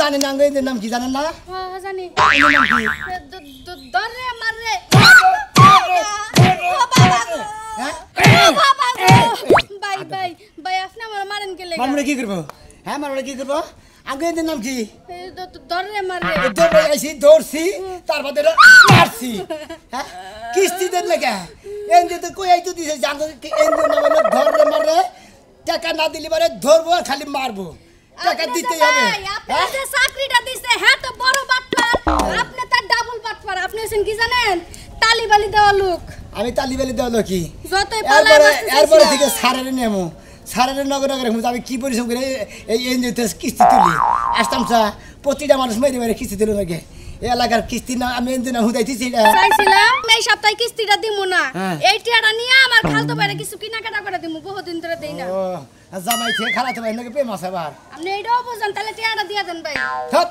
জানেন না এনজিওর নাম কি জানেন না? হ্যাঁ জানি। এনজিওর নাম কি? ধরে মারে। হ্যাঁ? ভাই ভাই ভাই আপনি আমার মারেন কে লেগা? মারমুড়ে কি করবো? হ্যাঁ মারমুড়ে কি করবো? আগে এনজিওর নাম কি? ধরে মারে। দৌড়ে আইছি দৌড়ছি তারপর মারছি। হ্যাঁ কিস্তি দেন লেগে এনজিও তো কই আইতো দিছে জানো এনজিওর নাম হলো ধরে মারে। টাকা না দিলে পরে ধরবো আর খালি মারবো। টাকা দিতেই হবে। আপনি যে চাকরিটা দিছে হ্যাঁ তো বড় বাটপার। আপনি তার ডাবল বাটপার। আপনি হচ্ছেন কি জানেন? তালিবালি দেওয়া লোক। আমি তালিবালি দেওয়া লোক কি? যতই পালায় বাঁচতে এরপরে থেকে সারের নেমো সারের নগর নগরে আমি কি পরিশ্রম করে এই এনজিওতে কিস্তি তুলি আসতাম চা প্রতিটা মানুষ মেরে মেরে কিস্তি তুলে লাগে এই এলাকার কিস্তি না আমি এনজিও না হুদাইতেছি চাইছিলাম এই সপ্তাহে কিস্তিটা দিমু না এই টাকাটা নিয়ে আমার খালতো বাইরে কিছু কেনাকাটা করে দিমু বহুদিন ধরে দেই না ও জামাই খেয়ে খালাতো ভাই নাকি প্রেম আছে আবার আপনি এইটাও বুঝেন তাহলে টাকাটা দিয়া দেন ভাই ধত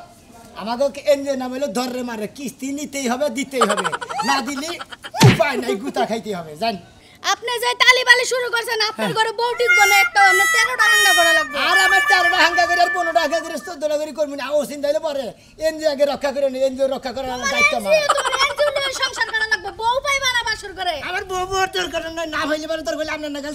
আমাকে এনজিও নাম হলো ধরে মারে কিস্তি নিতেই হবে দিতেই হবে না দিলে উপায় নাই গুতা খাইতে হবে জান আপনি যে তালিবালি শুরু করছেন আপনার ঘরে বউ টিকবো না একটা আমরা 13টা হাঙ্গা করা লাগবে আর আমার 4টা হাঙ্গা করে আর 15টা হাঙ্গা করে 14টা করে করব না ও চিন্তা হইলে পরে এনজিও আগে রক্ষা করে নি এনজিও রক্ষা করার দায়িত্ব আমার তোমার এনজিও নিয়ে সংসার করা লাগবে বউ পাইবা না বাসর করে আমার বউ বউর দরকার না হইলে পরে তোর বলে আপনার নাগাল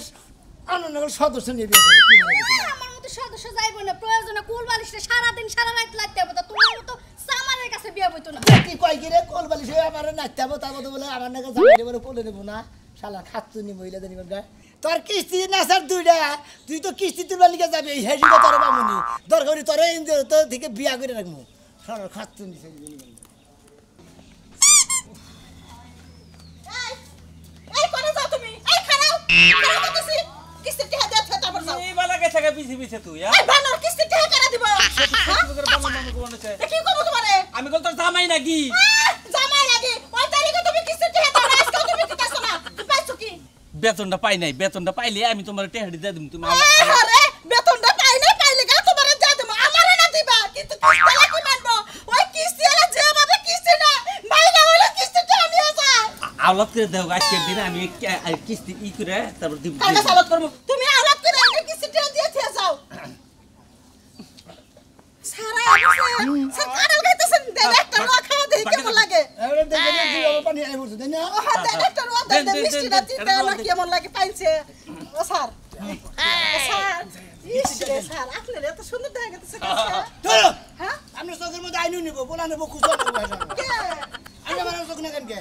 সদস্য নিয়ে বিয়ে করবে কি মনে করছিস আমার মতো সদস্য যাইব না প্রয়োজনে কুল বালিশে সারা দিন সারা রাত লাগতে হবে তো তোমার মতো সামারের কাছে বিয়ে হইতো না কি কই কি রে কোল বালিশ হয়ে আবার নাচতে হবে তারপর বলে আমার নাগাল জামাই বলে বলে দেব না শালা খাতুনি মহিলা জানি বলগা তোর কিস্তি না স্যার দুইটা তুই তো কিস্তি তুলবার লিগে যাবি এই হেডিটা তোর বামুনি দরকারি তোর এনজিও তোর থেকে বিয়া করে রাখবো শালা খাতুনি এই কোনে যাও তুমি এই খারাও খারাও করতেছি কিস্তি টাকা দেয়া তারপর যাও এই বালা গেছে পিছে পিছে তুই এই বানর কিস্তি টাকা কেন দিব কি করব তোমারে আমি কল তোর জামাই নাকি জামাই লাগে ওই তারিখে তুমি কিস্তি টাকা দাও আজকে তুমি দিতাছ না তুমি পাইছো কি বেতনটা পাই নাই বেতনটা পাইলে আমি তোমার টেহাড়ি দিয়ে দিম তুমি আরে বেতনটা পাই না পাইলে গা তোমারে যা দেব আমারে না দিবা কিন্তু কিস্তি লাগি মানবো ওই কিস্তি এলা যে ভাবে কিস্তি না মাইনা হলো কিস্তিটা নিয়ে যা আওলাদ করে দাও আজকের দিনে আমি কিস্তি ই করে তারপর দিব কালকে সালত করব তুমি আওলাদ করে আমি কিস্তিটা দিয়ে দিয়ে যাও সারা আছে স্যার কাটাল গাইতেছেন দেন একটা রোয়া খাওয়া দেই কেমন লাগে এবারে দেখে তুই আমার পানি আই বলছিস না ও হ্যাঁ দেন একটা রোয়া দেন মিষ্টিটা দিতে না কেমন লাগে পাইছে ও স্যার স্যার ইসে স্যার আপনার এত সুন্দর দেখা গেছে ধরো হ্যাঁ আমরা চোখের মধ্যে আইনু নিব বলা নেব খুশি করব আমি আমার চোখ না কেন কে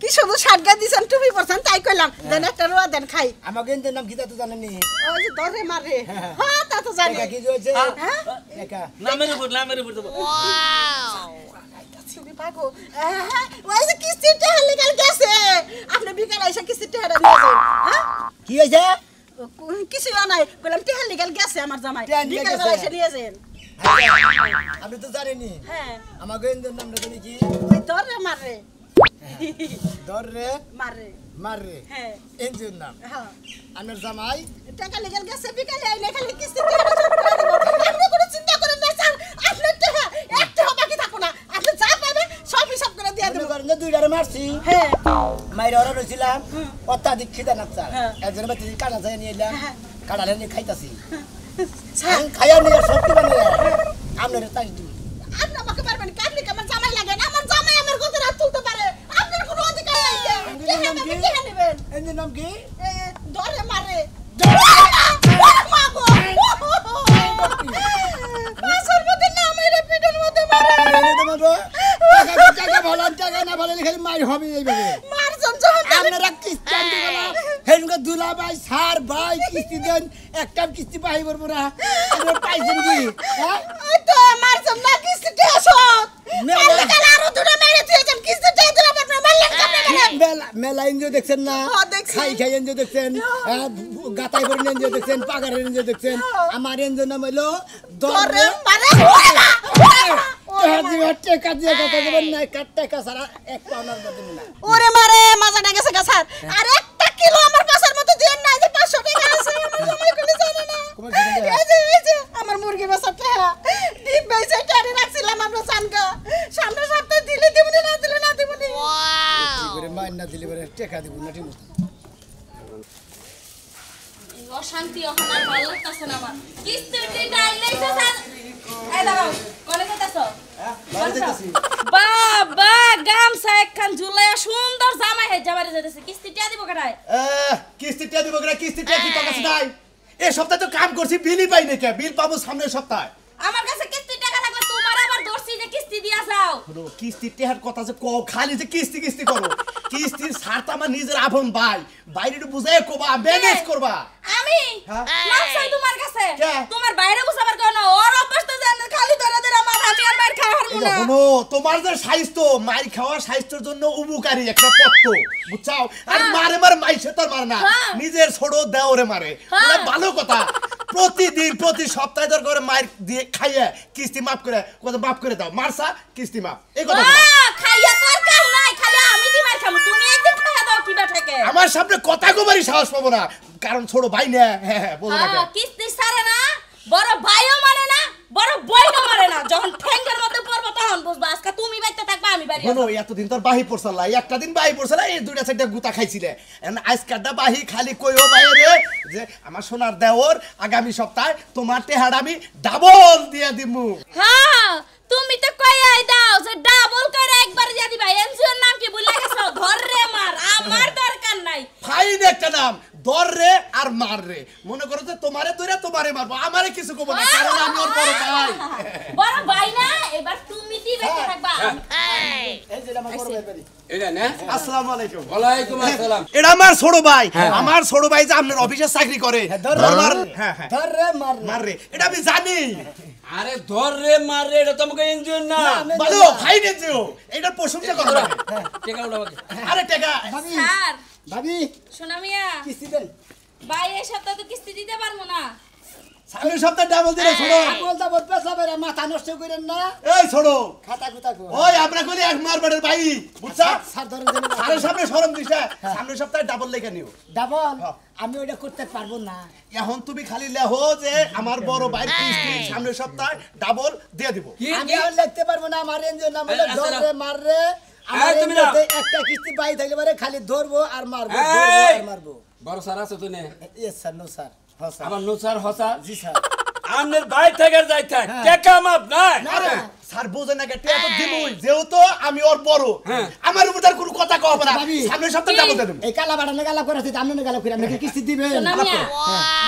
কি শুধু শার্টগা দিছেন টুপি পরছেন তাই কইলাম দেন একটা রোয়া দেন খাই আমাকে এনজিওর নাম কি তা তো জানেন নি ওই যে ধরে মারে হ্যাঁ তা তো জানি একা কি হয়েছে হ্যাঁ একা নামের উপর দেব তুমি পাগো ওই যে কিস্তিটা লেগাল গেছে আপনি বিকাল আইসা কিস্তিটা নিয়ে যান হ্যাঁ কি হয়েছে কিছু নাই কইলাম টিহাল লেগাল গেছে আমার জামাই বিকাল আইসা নিয়ে যান আপনি তো জানেননি হ্যাঁ আমাকে এনজিওর নামটা জানি কি ওই ধরে মারে ধরে মারে মারে হ্যাঁ এনজিওর নাম হ্যাঁ আমার জামাই টাকা লেগাল গেছে বিকালে আইলে খালি কিস্তিটা শোধ করে দেব আপনি কোনো চিন্তা করেন না স্যার আপনার টাকা একটা বাকি থাকো না আপনি যা পাবেন সব হিসাব করে দিয়ে দেব করেন দুইটারে মারছি হ্যাঁ মাইরে ওরা রইছিলাম অত্যাধিক খিদা নাচ্ছা একজনের বাতি কাটা যায় নিয়ে এলাম কাটালে নিয়ে খাইতাছি খাইয়া নিয়ে শক্তি বানিয়ে আপনার তাই দিই আপনি আমাকে পারবেন কি আপনি আমার জামাই লাগেন আমার জামাই আমার কথা রাত তুলতে পারে আপনার কোনো অধিকার নাই কে নেবেন এনজিওর নাম কি ধরে মারে দুলা ভাই সার ভাই কিস্তি দেন একটা কিস্তি পাই বলবো না পাইছেন কি মেলা এনজিও দেখছেন না খাই খাই এনজিও দেখছেন গাতাই করে এনজিও দেখছেন পাগারের এনজিও দেখছেন আমার এনজিও নাম হইলো ধরে টাকা দিয়ে কথা বলবেন না টাকা ছাড়া এক পাউনার মধ্যে না ওরে মারে মাজাটা গেছে গা স্যার আর একটা কিলো আমার পাশের মতো দেন না যে 500 টাকা আছে আমার জামাই কইলে জানে না এই যে আমার মুরগি বেচাটা ডিম বেচে টারে রাখছিলাম আমরা সানকা সামনে সপ্তাহে দিলে দিবনি না দিলে না দিবনি কি করে মাইন না দিলে পরে টাকা দিব না ঠিক মতো অশান্তি ওখানে ভালো লাগতেছে না আমার কিস্তির টাকা আইলেই তো স্যার এই দাঁড়াও কোনে যাইতাছো বাড়ি যাইতাছি বাবা গামছা একখান ঝুলাইয়া সুন্দর জামাই হেজা বাড়ি যাইতাছে কিস্তি টিয়া দিব কাটায় কিস্তিটা দিব করে কিস্তিটা কি তোর কাছে নাই এই সপ্তাহে তো কাম করছি বিলই পাই না কে বিল পাবো সামনের সপ্তাহে আমার কাছে কিস্তি টাকা থাকলে তোমার আবার দর্শি যে কিস্তি দিয়া যাও শোনো কিস্তি টেহার কথা যে কও খালি যে কিস্তি কিস্তি করো কিস্তির সার তো আমার নিজের আপন ভাই বাইরে একটু বুঝাই কোবা ম্যানেজ করবা আমি হ্যাঁ? মাপ চাই তোমার কাছে কে? তোমার বাইরে বুঝাবার কেন ওর অভ্যাস তো জানেন খালি ধরে ধরে আমার আমি আর মার খাওয়ার এই না শোনো তোমার যে স্বাস্থ্য মাই খাওয়া স্বাস্থ্যের জন্য উপকারী একটা পথ্য বুঝছাও আর হ্যাঁ। মারে মারে মাইছে তোর মারে না হ্যাঁ। নিজের ছোট দেওরে মারে হ্যাঁ। এটা ভালো কথা প্রতিদিন প্রতি সপ্তাহে তোর করে মার দিয়ে খাইয়ে কিস্তি মাফ করে কত মাফ করে দাও মারসা কিস্তি মাফ এই কথা বলো। খাইয়া তোর কাম নাই খালি আমি দি মার খামু তুমি একদিন খাইয়া দাও কিবা থেকে আমার সামনে কথা কবারই সাহস পাবো না কারণ ছোট ভাই না হ্যাঁ বলো না কেন? কিস্তি সারে না বড় ভাইও মানে না বড় বোনও মানে না যখন ঠ্যাঙ্গের মধ্যে পড়বো তখন বুঝবা আজকে তুমি বাইতে থাকবা আমি বাড়ি শোনো এতদিন তোর বাহি পড়ছালা একটা দিন বাহি পড়ছালা এই দুইটা চারটা গুতা খাইছিলে আজকালটা বাহি খালি কইও বাইরে যে আমার সোনার দেওর আগামী সপ্তাহে তোমার টেহাড় আমি ডাবল দিয়ে দিমু হ্যাঁ তুমি তো কইয়াই দাও যে ডাবল করে একবার দিয়া দিবা এনজিওর নাম কি ভুলে গেছো ধর রে মার আমার দরকার নাই ফাইন একটা নাম দর রে আর মার রে মনে করো যে তোমারে ধরে তোমারে মারবো আমারে কিছু কব না কারণ আমি ওর বড় ভাই বড় ভাই না এবার তুমি দি বাইতে থাকবা এই যে আমার বড় ভাই বাড়ি এটা না আসসালামু আলাইকুম ওয়ালাইকুম আসসালাম এটা আমার ছোট ভাই আমার ছোট ভাই যে আপনার অফিসে চাকরি করে হ্যাঁ হ্যাঁ ধর রে মার রে। মার রে এটা আমি জানি আরে ধর রে মার রে এটা তোমাকে এনজিও না ভালো ফাইন এনজিও এটা প্রশংসা করো না। টেকা উঠাও আগে। আরে টাকা ভাবি স্যার ভাবি শোনা মিয়া কিস্তি দেন ভাই এই সপ্তাহে তো কিস্তি দিতে পারবো না সামনের সপ্তাহে ডাবল দিলে ছোড়ো বলতা বল পেছা বেরা মাথা নষ্ট করেন না এই ছোড়ো খাতা কুতা কো ওই আমরা কইলে এক মারবাড়ের ভাই বুঝছা স্যার ধরে দেন সারের সামনে শরম দিছে সামনের সপ্তাহে ডাবল লেখা নিও ডাবল আমি ওইটা করতে পারবো না এখন তুমি খালি লেহো যে আমার বড় ভাই কিস্তি সামনের সপ্তাহে ডাবল দিয়ে দিব কি আমি কি? আর লিখতে পারবো না আমার এনজিওর নাম হলো আচ্ছা, ধর রে মার রে আমার এই, তুমি নাও। এনজিওতে একটা কিস্তি পাই থাকলে পারে খালি ধরবো আর মারবো এই! ধরবো আর মারবো বড় স্যার আছে তো নে ইয়েস স্যার নো স্যার হ্যাঁ স্যার আমার নুসার হসা জি স্যার আমনের ভাই থেকে যাই থাক টেকা মাপ নাই আরে স্যার বোঝে না কেটে এত দিমুই যেহেতু আমি ওর বড় হ্যাঁ। আমার উপর তার কোনো কথা কও না ভাবি। সামনের সপ্তাহে ডাবল দিয়ে দেব এই কালা বাড়ানো গালা করে আছে আপনি গালা করে আপনি কিস্তি দিবেন শোনা মিয়া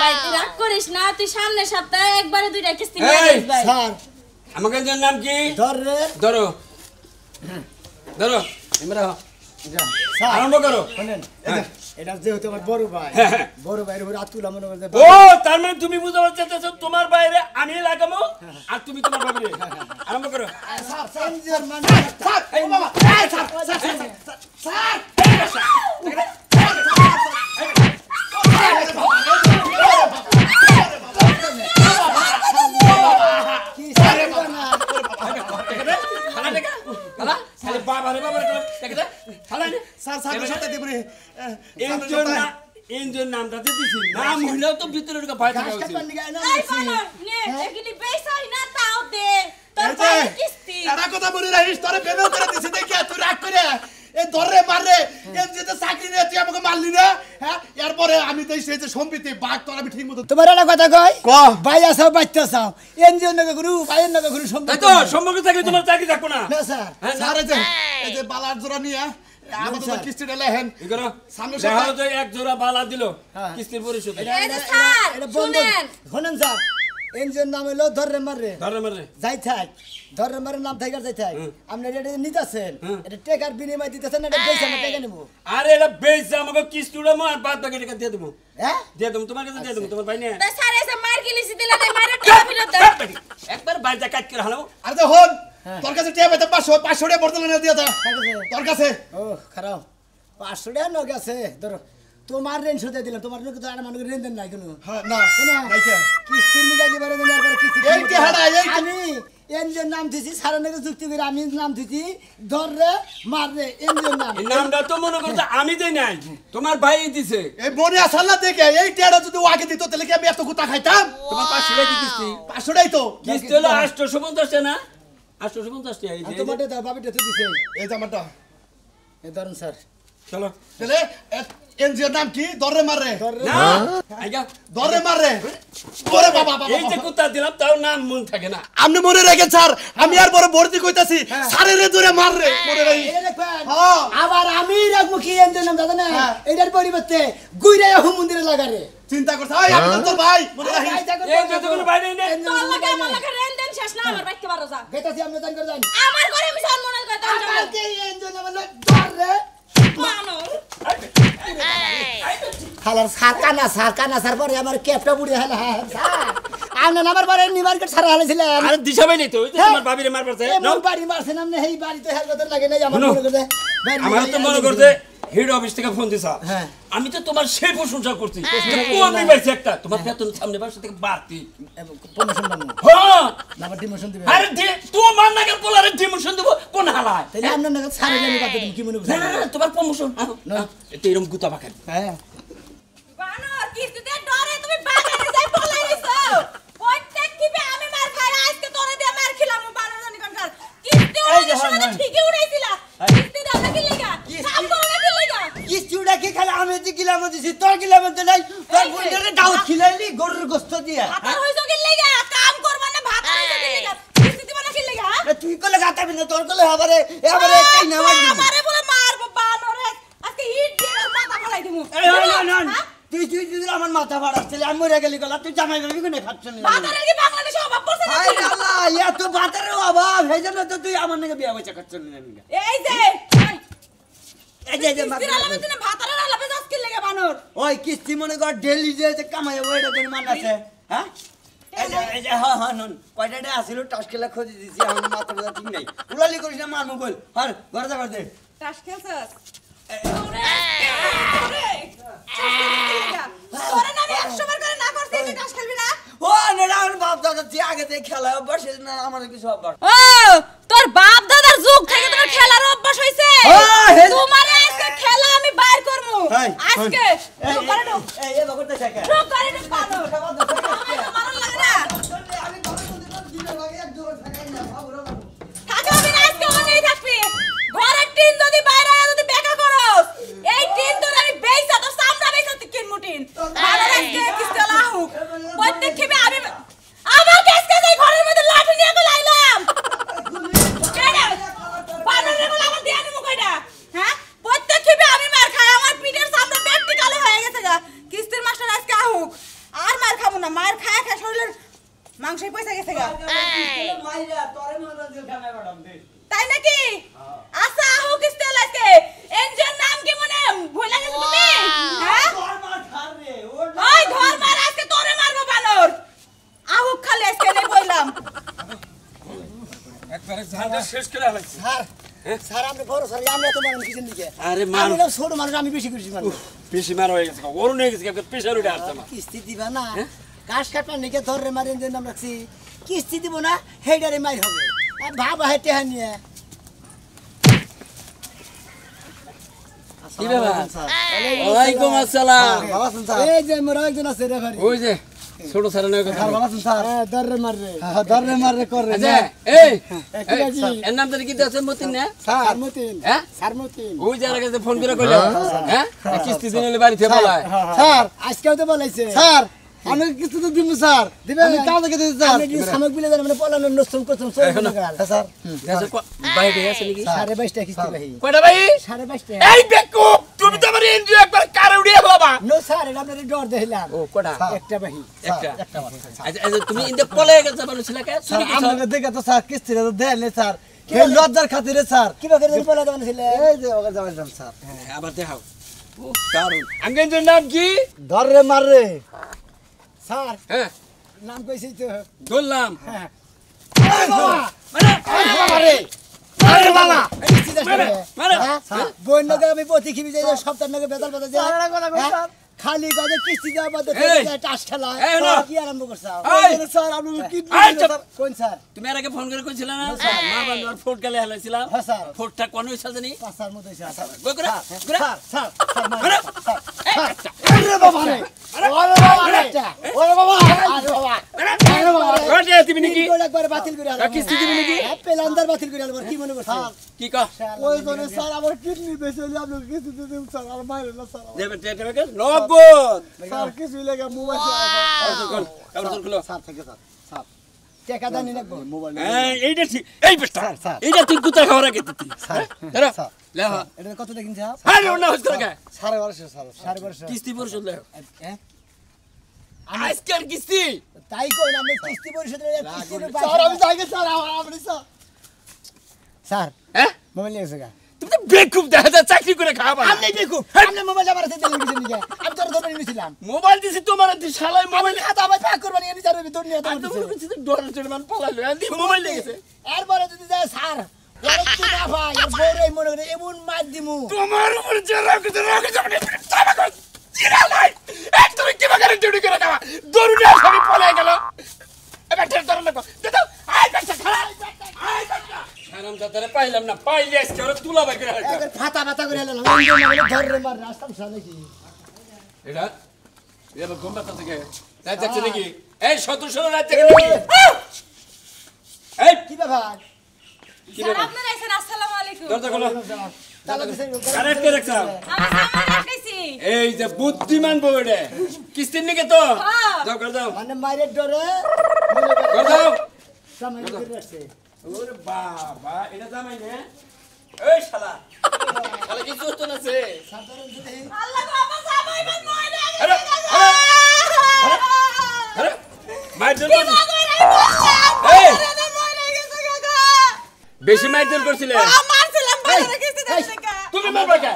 ভাই তুই রাগ করিস না তুই সামনে সপ্তাহে একবারে দুইটা কিস্তি এই! নিয়ে আসিস ভাই স্যার আমাকে এনজিওর নাম কি ধর রে ধরো ধরো এমরা স্যার আরম্ভ করো শুনেন হ্যাঁ। এটা যেহেতু আমার বড় ভাই হ্যাঁ, হ্যাঁ। বড় ভাইয়ের উপর আতুলা মনে করতে ও তার মানে তুমি বুঝতে পারছো তোমার বাইরে আমি লাগামো আর তুমি তোমার বাইরে আরম্ভ করো স্যার স্যার এনজিওর মান স্যার এই বাবা এই স্যার স্যার কি স্যার এগুলো না খালা টেকা খালা খালি বাবা রে টেকা দে খালা নে স্যার সামনের সপ্তাহে দিব রে এনজিওর নামটা দিতেছি নাম হইলেও তো ভিতরে ঢুকে ভয় থাকা গাছ উচিত কাটবার নিয়ে না এই বানর নে এগুলি বেসাই না তাও দে তোর এই যে, ভাই কিস্তি এরা কথা বলে রাখিস তোরে বেবেও করে দিছি দেখি তুই রাগ করে এই ধরে মাররে এর যেতে চাকরি নিয়ে তুই আমাকে মারলি না হ্যাঁ এরপরে আমি তো সেই যে সম্প্রীতি বাঘ তোর আমি ঠিক মতো তোমার একটা কথা কই ক। ভাই আসাও বাচ্চা চাও এনজিওর নাকি গুরু ভাইয়ের নাকি গুরু তাই সম্পর্ক তো সম্পর্ক থাকলে তোমার চাকরি থাকবো না না স্যার হ্যাঁ স্যার এই যে বালার জোড়া নিয়ে আমাদের স্যার। কিস্তিটা লেহেন কি করো সামনের দেখা সপ্তাহে- হলো তো এক জোড়া বালা দিল হ্যাঁ। কিস্তির পরিশোধ এই যে স্যার, শুনেন। শুনেন স্যার এনজিওর নাম হলো ধরে মাররে ধরে মারে যাই থাক ধরে মারের নাম থাকার যাই থাক আপনি এটা নিতেছেন এটা টেকার বিনিময় দিতেছেন এটা বেশি আমরা টাকা নেবো আরে এটা বেশি আমাকে কিস্তি উড়ামো আর বাদ বাকি টাকা দিয়ে দেবো হ্যাঁ দিয়ে দেবো তোমার কাছে দিয়ে দেবো তোমার ভাই নিয়ে তা স্যার এসে মার গিলিছি দিলে তাই মারে টাকা ফেরত দাও একবার বাইরে কাট করে হালাবো আরে তো হন তোর কাছে টিয়া পেতে 500 টাকা বর্তমানে দিয়ে দাও কার কাছে? তোর কাছে ও খারাপ 500 টাকা নগ আছে ধরো তোমার রেন শুধু দিলাম তোমার নাকি তো আর মানুষের রেন দেন নাই কোনো হ্যাঁ না না নাই কে কিস্তি নিয়ে দিবার দিন একবার কিস্তি এই কে হাডা, এই কে- আমি এনজিওর নাম দিছি সারা নাকি যুক্তি করে আমি নাম দিছি ধরে মাররে এনজিওর নাম এই নামটা তো মনে করছে আমি দেই নাই তোমার ভাই দিছে এই মনে আসাল না দেখে এই টিয়াটা যদি ওয়াকে দিত তাহলে কি আমি এত গুতা খাইতাম তোমার 500 টাকা কিস্তি 500 টাই তো কিস্তি হলো 850 টাকা না 850 টাকা এই আর যে তোমারটা দাও বাবিটা তো দিছে এই জামাটা এই ধরুন স্যার চলো তাহলে এনজিওর নাম কি দরে মারে না আইগা দরে মারে ওরে বাবা বাবা এই যে কুত্তা দিলাম তাও নাম মন থাকে না আপনি মনে রাখেন স্যার আমি আর বড় ভর্তি কইতাছি স্যারের ধরে মাররে মনে রাখি এটা দেখবেন হ্যাঁ আবার আমি রাখবো কি এনজিওর নাম দাদা না এটার পরিবর্তে গুইরা হুম মন্দিরে লাগারে চিন্তা করছ এই আমি তো ভাই মনে রাখি এই যে কোনো বাইরে নেই তোর লাগে আমার লাগে রেনদেন শেষ না আমার বাইতে পারো যা গেতাছি আপনি জান করে জান আমার ঘরে আমি সম্মানের কথা জানো কালকে এনজিওর নাম হলো ধরে বানর হালার সারকানা সার পরে আমার ক্যাপটা বুড়ি হালা স্যার আপনি আমার বারে নি মার্কেট সারা হালাইছিলেন আরে দিশা ভাই নেই তো ওই যে তোমার ভাবিরে মারবার চাই এমন বাড়ি মারছেন আপনি এই বাড়ি তো হেল কথা লাগে নাই আমার শুনো, মনে করতে আমার তো মনে করছে হেড অফিস থেকে ফোন দিছা হ্যাঁ। আমি তো তোমার সেই প্রশংসা করছি কোন নিবাইছে একটা তোমার বেতন সামনে বাসা থেকে বাড়তি প্রমোশন বানু হ্যাঁ না আবার ডিমোশন দিবে আরে তোমার নাকি পোলারে ডিমোশন দেব কোন হালায় তাহলে আপনার নাকি সারা জানি কত কি মনে না, করছেন না, না, তোমার প্রমোশন এটা এরকম গুতা বাকার হ্যাঁ বানর কিস্তিতে ডরে তুমি বাগানে যাই পলাইছো প্রত্যেক কিবে আমি মার খাই আজকে তোরে দিয়ে মার খেলাম বানর জানি কোনকার কিস্তি ওরে শুনে ঠিকই উড়াইছিলা কিস্তি দাও নাকি লাগা কাম করো নাকি লাগা কিস্তিটা কি খালি আমি যে গিলাম দিছি তোর গিলাম তো নাই তোর বইটারে দাও খিলাইলি গরুর গোশত দিয়া ভাত হইছো কি লাগা কাম করবা না ভাত হইছো কি লাগা কিস্তি দিবা নাকি লাগা তুই কলে গাতাবি না তোর কলে এবারে কাই না মারবি আমারে বলে মারবো বানরে আজকে ইট দিয়ে মাথা ফলাই দিমু তুই আমার মাথা ফাড়াচ্ছিলি আমি মরে গেলি গলা তুই জামাই বাবি কোনে খাচ্ছ না বানরের কি বাংলাদেশে অভাব পড়ছে হায় নাকি আল্লাহ ইয়া তো বাতারের অভাব সেই জন্য তো তুই আমার নাকি বিয়া হইছে খাচ্ছ না এই যে এই যে কিস্তির আলামে তুমি ভাতারের আলাপে যাস কি লাগা বানর ওই কিস্তি মনে কর ডেলি যে কামাই ওইটা কোন মান আছে হ্যাঁ এই যে হ্যাঁ নন কয়টা আসিল টাস খেলা খোঁজি দিছি আমার মাথা ব্যথা ঠিক নাই উলালি করিস না মার মোবাইল হর ঘরে যা দে তাস খেলছস তোরে না আমি 100 বার করে না করছি তুই তাস খেলবি না ও নেড়া আমার বাপ দাদা তুই আগে থেকে খেলা অভ্যাস না আমার কিছু অভ্যাস ও তোর বাপ দাদার যুগ থেকে তোমার খেলার অভ্যাস হইছে তোমার আজকে খেলা আমি বাইর করমু আজকে ঢোক করে ঢোক এই বকরতে শেখা ঢোক করে ঢোক বানর আমার লাগে না আমি ঘরে দিনে লাগে এক জোড়া থাকাই না বাবুরা থাকবি না আজকে ওখানেই থাকবি ঘরের টিন যদি বাইরে আয় যদি বেকা করস এই টিন তোর আমি বেইছা তো সামনে বেইছা তুই কিন মুটিন বানর আজকে কিস্তে লাহুক প্রত্যেক খেবে আমি আমার কেসকে যাই ঘরের মধ্যে লাঠি নিয়ে গেল আইলাম কেডা বানরের গলা আমার দিয়া নিমু কইডা হ্যাঁ প্রত্যেক খেবে আমি মার খাই আমার পিঠের সামনে পেটটি কালো হয়ে গেছে গা কিস্তির মাস্টার আজকে আহুক আর মার খাবো না মার খায় খায় শরীরের মাংসই পয়সা গেছে গা মাইরা তোরে মনে দিল খানা ম্যাডাম দে তাই নাকি আচ্ছা আহুক কিস্তে লাইছে এনজিওর নাম কি মনে ভুলে গেছো তুমি হ্যাঁ তোর মার খার রে ওই ঘর মার আজকে তোরে মারবো বানর আহুক খালি আজকে নেই কইলাম একবারে ঝান্ডা শেষ করে আলাইছি স্যার আপনি বড় স্যার আমরা তো মানুষ কিছু দিকে আরে আমি তো ছোট মানুষ আমি বেশি করছি মানুষ বেশি মার হয়ে গেছে ওরুন হয়ে গেছে প্রেসার উঠে আসছে না কিস্তি দিবা না কাশ কাটা নিকে ধরে মারেন যে নাম রাখছি কিস্তি দিব না হেডারে মার হবে আর ভাবা হেটে হানিয়ে কি ব্যাপার ওয়ালাইকুম আসসালাম বাবা শুন স্যার এই যে মোরা একজন আছে রেফারি ওই যে ছোট সারানোর কথা বাবা শুন স্যার ধরে মাররে ধরে মাররে করে আচ্ছা এই এর নাম কি আছে মতিন না স্যার মতিন হ্যাঁ স্যার মতিন ওই যার কাছে ফোন করে কইলো হ্যাঁ কিস্তি দিন হলে বাড়িতে বলায় স্যার আজকেও তো বলাইছে স্যার আমি কিছু তো দিব স্যার আমি কাজ থেকে দিই স্যার আমি সামগ্রী বিলে মানে পলানো নষ্টম করছম সব গেল স্যার দেশে বাইরে আছে নাকি 22.5 টাকা কিস্তি ভাই কয়টা ভাই 22.5 টাকা এই বেকু তুমি তো আমার এনজিও একবার কারে উড়িয়ে বাবা নো স্যার এটা আপনাদের ডর দেখিলাম ও কয়টা একটা ভাই একটা আচ্ছা তুমি ইন্দে পলে গেছে বলো ছেলেকে শুনি কি আপনাকে দেখে তো স্যার কিস্তিটা তো দেন স্যার কি লজ্জার খাতিরে স্যার কি বাকি পলা দেন ছিল এই যে ওকে যাবেন স্যার আবার দেখাও ও দারুন আঙ্গেনজের নাম কি ধরে মাররে স্যার হ্যাঁ নাম কইছি তো বললাম হ্যাঁ মানে আরে আরে বাবা মারে বই নগে আমি প্রতি খিবি যাই সপ্তাহ নগে বেতাল বেতাল যাই খালি গাজে কিস্তি দেওয়া বাদে টাস খেলা কি আরম্ভ করছ স্যার আপনি কি কোন স্যার তুমি এর আগে ফোন করে কইছিল না মা বাবার ফোট গেলে হেলাইছিলাম হ্যাঁ স্যার ফোটটা কোন হইছে জানি পাঁচার মতো স্যার কই করে স্যার স্যার মারে আরে বাবা রে আরে বাবা রে ওরে বাবা আরে বাবা আরে বাবা টাকা দিবি নাকি একবার বাতিল করে আলো কিস্তি দিবি নাকি পেলান্দার বাতিল করে আলো কি মনে করছ কি কহ ওই জন্য স্যার আমার কিডনি বেঁচে হলে আপনি কিছু দিতে স্যার আর মাইরে না স্যার দেবে টাকা নগদ স্যার কিছু লেগে মোবাইল কাগজ খুলো স্যার থেকে স্যার স্যার টাকা দানি লাগবে মোবাইল এইটা ঠিক এই বেটা এইটা তুই কোথায় খাওয়ার আগে তুই দাঁড়া লে হ্যাঁ এটা কত দেখিন যা আরে ওনা হচ্ছে টাকা 12.5 স্যার 12.5 কিস্তি পরিশোধ লে হ্যাঁ আজকের কিস্তি তাই কই না আমি কিস্তি পরিশোধের কিস্তি স্যার আমি যাই স্যার আপনি স্যার স্যার হ্যাঁ মোবাইল নিয়ে এসে তুমি তো বেকুব দেখা যায় চাকরি করে খাওয়া আপনি দেখুন আপনি মোবাইল আমার হাতে দিলেন কিছু নিয়ে আমি তোর ধরে নিয়েছিলাম মোবাইল দিছি তোমার শালাই মোবাইল মোবাইল খাতা আমি প্যাক করব নিয়ে যাবে দুনিয়া আর তো মনে করছি ডলার চড়মান পলাইলো এন্দি মোবাইল লেগেছে এরপরে যদি যায় স্যার ওরে কি না ভাই আর বউরে মনে করে এমন মার দিমু তোমার উপর যে রাগ যাবে তামাক জিরা লাই এক তুমি কি বাগারে ডিউটি করে দাও দরুনে সবই পলাই গেল এবার ঠেল ধরে লাগো দাও আই বাচ্চা খাই আই বাচ্চা হারাম দাদারে পাইলাম না পাইলে আজকে ওরে তুলা বাই করে হাইতা এবার ফাটা ফাটা করে এলাম আমি ধরে মার রাস্তা সামনে কি এটা এবার ঘুম পাতা থেকে রাত যাচ্ছে নাকি এই সদস্যরা রাত থেকে নাকি এই কি ব্যাপার কি ব্যাপার আপনারা আইছেন আসসালামু আলাইকুম দরজা খোলো তালা দিছে আরে কে রাখছ আমি সামনে রাখাইছি এই যে বুদ্ধিমান বউড়ে কিস্তির নিকে তো হ্যাঁ। যাও কর দাও মানে মায়ের ডরে কর দাও সময় করে রাখছে ওরে বাবা এটা জামাই নে এই শালা শালা কি চোস্ত আছে সাধারণ যদি আল্লাহ গো আমার জামাই বান মইরা আরে আরে মাইর জন্য এই বেশি মাইর জন্য করছিলে মারছিলাম বাইরে কিস্তি দেন টাকা তুমি মারবা কে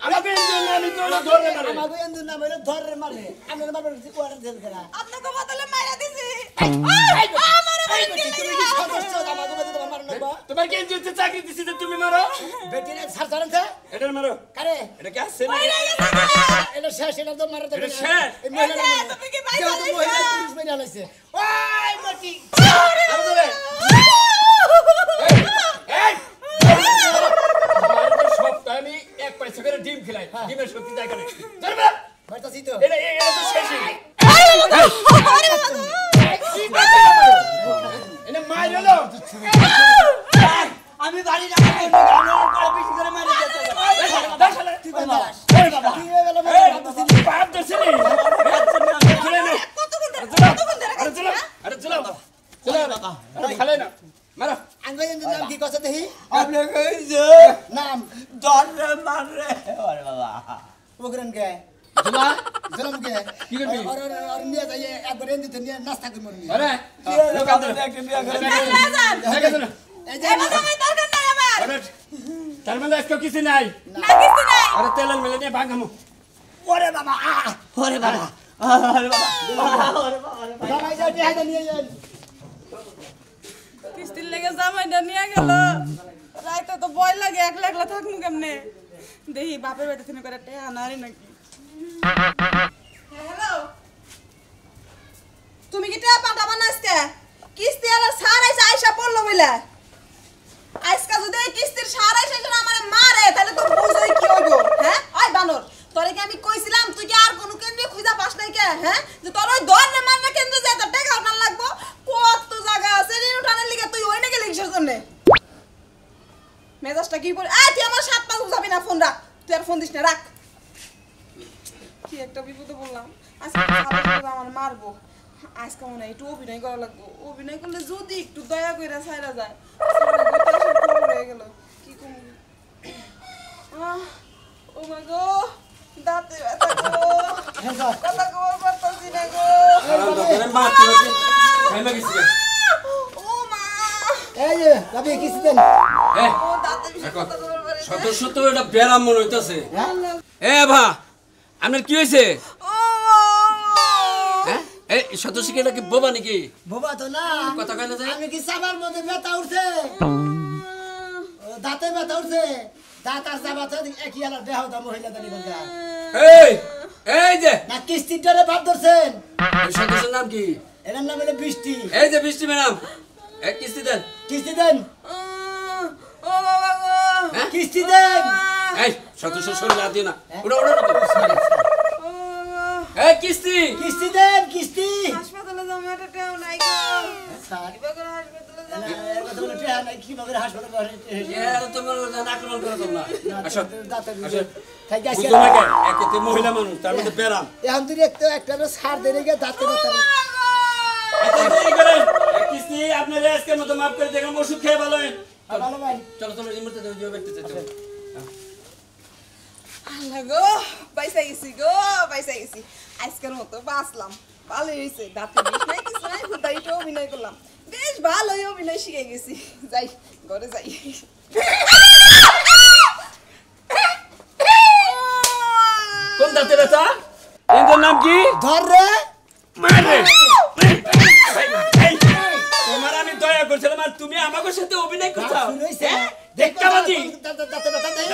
আমাকে জন্য আমি তো ধরে মারে আমাকে এন্দু না মেরে ধরে মারে আমি মারবার কিছু করে দেন কেনা আপনাকে বদলে মাইরা দিছি আমার ভাই তুমি কি সদস্য আমাকে বলতে তোমার মারন লাগবে তোমার কি যে চাকরি দিছি যে তুমি মারো বেটি না ছাড় ছাড়েন তো এটার মারো কারে এটা কি আছে না এটা শেষ এটা তো মারতে এটা শেষ? এই মহিলা তুমি কি ভাই কেউ তো মহিলা পুলিশ মেরে আলাইছে ওই মটি আরে ধরে এই মারবে সব আমি এক পয়সা করে ডিম খেলাই ডিমের শক্তি যায় কেন ধরবে মারতাছি তো এটা তো শেষই এনে মার হলো আমি বাড়ি না বেশি করে মারি তুই বাবা তুই বেলা মারতাছি বাপ দছিলি আরে চলো আরে খালে না মারো আঙ্গুল এন্দু নাম কি কথা দেখি আপনি কইছে নাম ধরে মারে আরে বাবা প্রোগ্রাম কে চলো জলম কে কি করবি? আর নিয়ে যাই একবার এন্দু তো নিয়ে নাস্তা করে মরবি আরে লোকাল একটা বিয়া করে এই যে আমার জামাই দরকার নাই আমার আরে তার মানে আজকে কিছু নাই না কিস্তি নাই আরে তেল মেলে নিয়ে ভাঙামু ওরে বাবা ওরে বাবা ওরে বাবা ওরে বাবা জামাই যাই হাইদা নিয়ে যান কিস্তির লেগে জামাইটা নিয়ে গেল রাইতে তো ভয় লাগে একলা একলা থাকমু কেমনে দেখি বাপের বাড়ি থেকে করে টেয়া আনারি নাকি হ্যালো তুমি কি টেয়া পাঠাবা না আজকে কিস্তি আর সার আইসা আইসা পড়লো বলে আজকে যদি এই কিস্তির সার আইসা আমার মারে তাহলে তো বুঝই কি হইব হ্যাঁ ওই বানর তোরে কি আমি কইছিলাম তুই কি আর কোনো কেন্দ্রে খুঁজা পাস নাই কে হ্যাঁ যে তোর ওই ধরনে মারনা কেন্দ্রে যায় তোর টাকা আপনার লাগবো কত জায়গা আছে ঋণ উঠানের লিগে তুই ওই না গেলি কিসের জন্য মেজাজটা কি পড়ে তুই আমার 7 5 যাবি না ফোন রাখ তুই আর ফোন দিস না রাখ কি একটা বিপদে বললাম আজকে আমার মারবো আজকে মনে হয় একটু অভিনয় করা লাগবো অভিনয় করলে যদি একটু দয়া করে ছাইরা যায় হয়ে গেল কি করবো ও মা গো দাঁতে ব্যথা গো কথা কবার পারতাছি না গো মারতে হচ্ছে খাইমা গেছি ও মা এই যে যাবি কিস্তি দেন হ্যাঁ ও দাঁতে বেশি কথা কবার পারে না। সদস্য তো এটা ব্যারাম মনে হইতাছে হ্যাঁ এ ভা আপনার কি হয়েছে ও হ্যাঁ এই সদস্য কি এটা কি বোবা নাকি বাবা তো না কথা কইলে যে আমি কি সাবার মধ্যে ব্যথা উঠছে দাঁতে ব্যথা উঠছে দাঁত আর যা ব্যথা একই আলার দেহ দা মহিলা দানি বলতে এই এই যে না কিস্তির ডরে ভাব ধরছেন এই সদস্যের নাম কি এটার নাম হলো বৃষ্টি এই যে বৃষ্টি ম্যাডাম এক কিস্তি দেন কিস্তি দেন ও বাবা গো হ্যাঁ কিস্তি দেন এই সদস্য শরীর হাত দিও না ওটা ওটা ও এই কিস্তি কিস্তি দেন কিস্তি হাসপাতালে যাবো একটা টাকা নাই গো স্যার কিভাবে হাসপাতালে যাবো এর কথা বলে টিয়া নাই কিভাবে হাসপাতালে ঘরে এর তোমার আক্রমণ করে তোমরা আসো দাঁতে আসো খাই যাচ্ছে বুঝো না কেন একেতে মহিলা মানুষ তার মধ্যে বেরাম এখন তুই একটা সার দেনে গিয়ে দাঁতে দাঁতে এত দেরি করেন কিস্তি আপনারা আজকের মতো মাফ করে দেখলাম ওষুধ খেয়ে ভালো হয় ভালো ভাই চলো চলো এই মুহূর্তে দিও ব্যক্তি যেতে আল্লাহ গো পয়সা গেছি আজকের মতো বাঁচলাম ভালোই হয়েছে দাঁতে বিষ নাই কিছু নাই হুদাইটা অভিনয় করলাম বেশ ভালোই অভিনয় শিখে গেছি যাই ঘরে যাই কোন দাঁতে ব্যথা এর নাম কি ধর রে মারে তোমার আমি দয়া করছিলাম আর তুমি আমাকে সাথে অভিনয় করছো শুনইছে দেখা বাজি দাঁতে ব্যথা দেই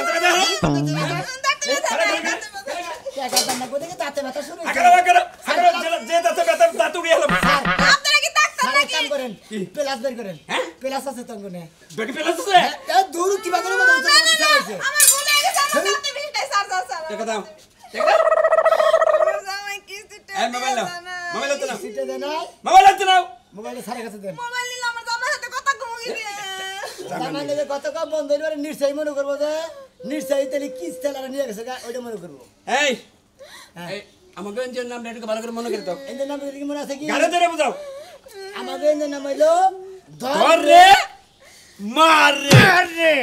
টাকা দাম না কোথায় দাঁতে ব্যথা শুরু হইছে আগারা যে দাঁতে ব্যথা দাঁত উড়িয়ে হলো আপনারা কি ডাক্তার স্যার নাকি কাম করেন প্লাস বের করেন প্লাস আছে তো কোনে বেটি ফেলাছে দূর কি বাগরে মতো হইছে আমার মনে হয় গেছে আমার দাঁতে বিষ নাই স্যার টাকা দাও টাকা আমার জামাই কিস্তিটা এই মোবাইল নাও মোবাইল তো নাও সিটে দেন নাই মোবাইল তো নাও মোবাইলে স্যারের কাছে দেন মোবাইল নিলে আমার জামাইয়ের সাথে কথা কমে গেছে জামান নেবে কত কম বন্ধ হইলে নিশ্চয়ই মনে করবো যে নিশ্চয়ই তাহলে কি তেলারা নিয়ে গেছে ওইটা মনে করবো এই এই আমাকে এর নাম একটু ভালো করে মনে করে দাও এদের নাম কি মনে আছে কি গাড়ি ধরে বুঝাও আমাদের এদের নাম হইলো ধর রে মার রে